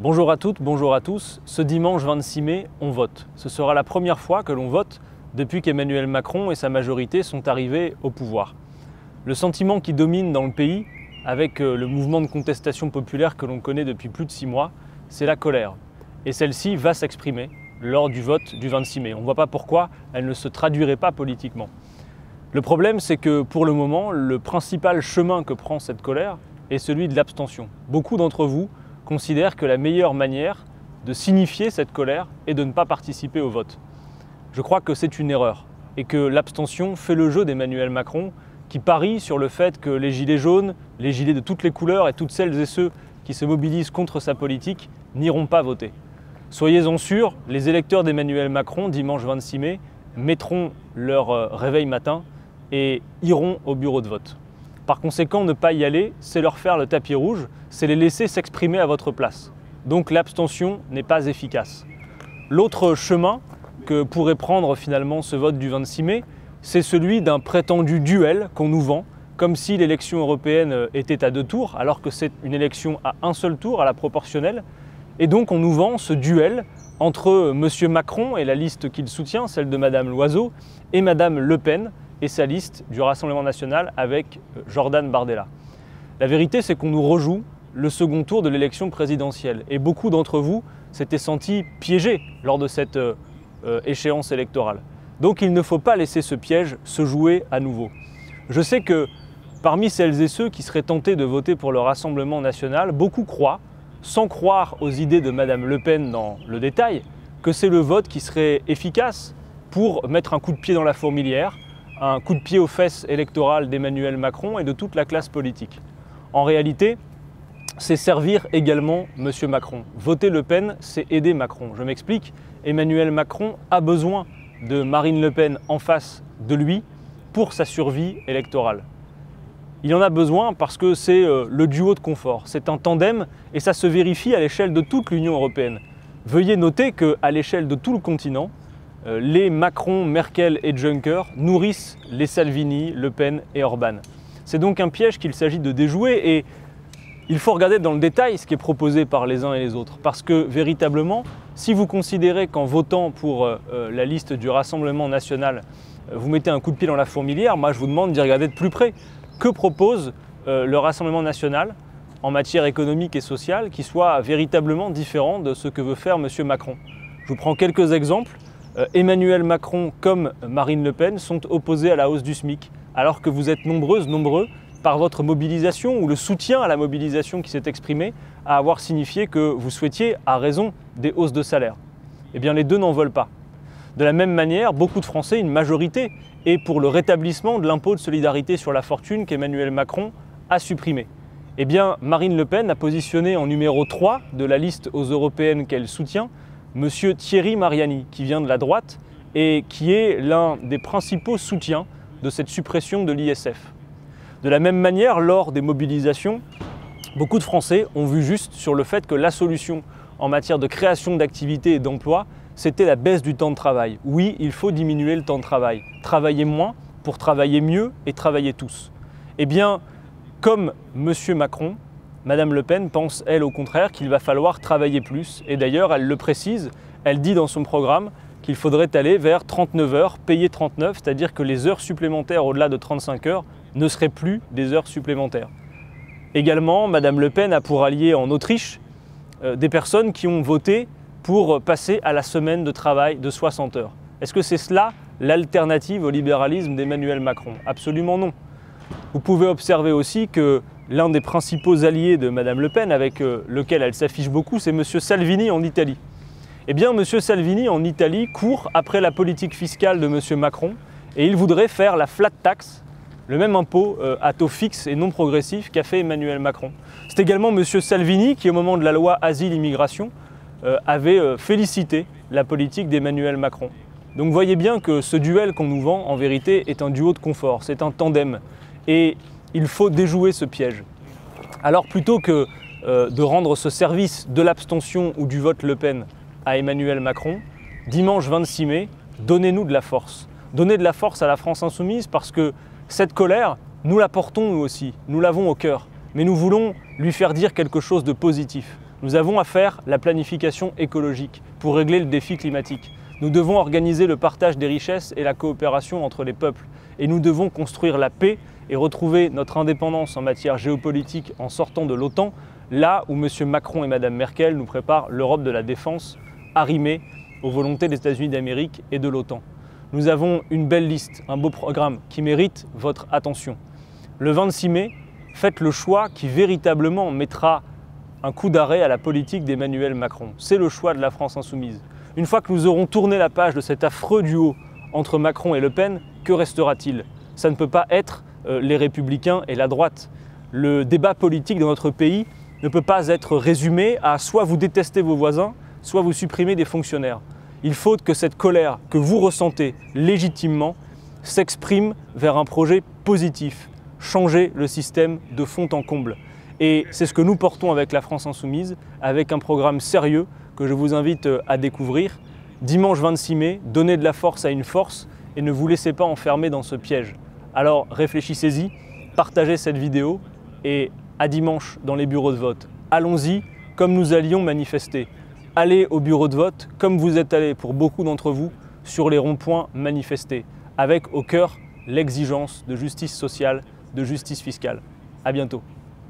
Bonjour à toutes, bonjour à tous. Ce dimanche 26 mai, on vote. Ce sera la première fois que l'on vote depuis qu'Emmanuel Macron et sa majorité sont arrivés au pouvoir. Le sentiment qui domine dans le pays, avec le mouvement de contestation populaire que l'on connaît depuis plus de 6 mois, c'est la colère. Et celle-ci va s'exprimer lors du vote du 26 mai. On ne voit pas pourquoi elle ne se traduirait pas politiquement. Le problème, c'est que pour le moment, le principal chemin que prend cette colère est celui de l'abstention. Beaucoup d'entre vous considèrent que la meilleure manière de signifier cette colère est de ne pas participer au vote. Je crois que c'est une erreur et que l'abstention fait le jeu d'Emmanuel Macron qui parie sur le fait que les gilets jaunes, les gilets de toutes les couleurs et toutes celles et ceux qui se mobilisent contre sa politique n'iront pas voter. Soyez-en sûrs, les électeurs d'Emmanuel Macron, dimanche 26 mai, mettront leur réveil matin et iront au bureau de vote. Par conséquent, ne pas y aller, c'est leur faire le tapis rouge, c'est les laisser s'exprimer à votre place. Donc l'abstention n'est pas efficace. L'autre chemin que pourrait prendre finalement ce vote du 26 mai, c'est celui d'un prétendu duel qu'on nous vend, comme si l'élection européenne était à 2 tours, alors que c'est une élection à un seul tour, à la proportionnelle. Et donc on nous vend ce duel entre M. Macron et la liste qu'il soutient, celle de Mme Loiseau, et Mme Le Pen, et sa liste du Rassemblement national avec Jordan Bardella. La vérité, c'est qu'on nous rejoue le second tour de l'élection présidentielle. Et beaucoup d'entre vous s'étaient sentis piégés lors de cette échéance électorale. Donc il ne faut pas laisser ce piège se jouer à nouveau. Je sais que parmi celles et ceux qui seraient tentés de voter pour le Rassemblement national, beaucoup croient, sans croire aux idées de Mme Le Pen dans le détail, que c'est le vote qui serait efficace pour mettre un coup de pied dans la fourmilière, un coup de pied aux fesses électorales d'Emmanuel Macron et de toute la classe politique. En réalité, c'est servir également M. Macron. Voter Le Pen, c'est aider Macron. Je m'explique, Emmanuel Macron a besoin de Marine Le Pen en face de lui pour sa survie électorale. Il en a besoin parce que c'est le duo de confort, c'est un tandem et ça se vérifie à l'échelle de toute l'Union européenne. Veuillez noter qu'à l'échelle de tout le continent, les Macron, Merkel et Juncker nourrissent les Salvini, Le Pen et Orban. C'est donc un piège qu'il s'agit de déjouer et il faut regarder dans le détail ce qui est proposé par les uns et les autres. Parce que véritablement, si vous considérez qu'en votant pour la liste du Rassemblement national, vous mettez un coup de pied dans la fourmilière, moi je vous demande d'y regarder de plus près. Que propose le Rassemblement national en matière économique et sociale qui soit véritablement différent de ce que veut faire M. Macron? Je vous prends quelques exemples. Emmanuel Macron comme Marine Le Pen sont opposés à la hausse du SMIC, alors que vous êtes nombreux par votre mobilisation ou le soutien à la mobilisation qui s'est exprimé à avoir signifié que vous souhaitiez, à raison, des hausses de salaire. Eh bien les deux n'en veulent pas. De la même manière, beaucoup de Français, une majorité, est pour le rétablissement de l'impôt de solidarité sur la fortune qu'Emmanuel Macron a supprimé. Eh bien Marine Le Pen a positionné en numéro 3 de la liste aux européennes qu'elle soutient Monsieur Thierry Mariani, qui vient de la droite et qui est l'un des principaux soutiens de cette suppression de l'ISF. De la même manière, lors des mobilisations, beaucoup de Français ont vu juste sur le fait que la solution en matière de création d'activités et d'emplois, c'était la baisse du temps de travail. Oui, il faut diminuer le temps de travail. Travailler moins pour travailler mieux et travailler tous. Eh bien, comme M. Macron, Mme Le Pen pense, elle, au contraire, qu'il va falloir travailler plus. Et d'ailleurs, elle le précise, elle dit dans son programme qu'il faudrait aller vers 39 heures, payer 39, c'est-à-dire que les heures supplémentaires au-delà de 35 heures ne seraient plus des heures supplémentaires. Également, Mme Le Pen a pour allié en Autriche des personnes qui ont voté pour passer à la semaine de travail de 60 heures. Est-ce que c'est cela l'alternative au libéralisme d'Emmanuel Macron? Absolument non. Vous pouvez observer aussi que l'un des principaux alliés de Mme Le Pen, avec lequel elle s'affiche beaucoup, c'est M. Salvini en Italie. Eh bien, M. Salvini en Italie court après la politique fiscale de M. Macron et il voudrait faire la flat tax, le même impôt à taux fixe et non progressif qu'a fait Emmanuel Macron. C'est également M. Salvini qui, au moment de la loi Asile-Immigration, avait félicité la politique d'Emmanuel Macron. Donc voyez bien que ce duel qu'on nous vend, en vérité, est un duo de confort, c'est un tandem. Et il faut déjouer ce piège. Alors plutôt que de rendre ce service de l'abstention ou du vote Le Pen à Emmanuel Macron, dimanche 26 mai, donnez-nous de la force. Donnez de la force à la France insoumise parce que cette colère, nous la portons nous aussi, nous l'avons au cœur. Mais nous voulons lui faire dire quelque chose de positif. Nous avons à faire la planification écologique pour régler le défi climatique. Nous devons organiser le partage des richesses et la coopération entre les peuples. Et nous devons construire la paix et retrouver notre indépendance en matière géopolitique en sortant de l'OTAN, là où M. Macron et Mme Merkel nous préparent l'Europe de la défense, arrimée aux volontés des États-Unis d'Amérique et de l'OTAN. Nous avons une belle liste, un beau programme qui mérite votre attention. Le 26 mai, faites le choix qui véritablement mettra un coup d'arrêt à la politique d'Emmanuel Macron. C'est le choix de la France insoumise. Une fois que nous aurons tourné la page de cet affreux duo entre Macron et Le Pen, que restera-t-il? Ça ne peut pas être les Républicains et la droite. Le débat politique dans notre pays ne peut pas être résumé à soit vous détestez vos voisins, soit vous supprimez des fonctionnaires. Il faut que cette colère que vous ressentez légitimement s'exprime vers un projet positif, changer le système de fond en comble. Et c'est ce que nous portons avec la France Insoumise, avec un programme sérieux que je vous invite à découvrir. Dimanche 26 mai, donnez de la force à une force et ne vous laissez pas enfermer dans ce piège. Alors réfléchissez-y, partagez cette vidéo et à dimanche dans les bureaux de vote. Allons-y comme nous allions manifester. Allez au bureau de vote comme vous êtes allés pour beaucoup d'entre vous sur les ronds-points manifester, avec au cœur l'exigence de justice sociale, de justice fiscale. À bientôt.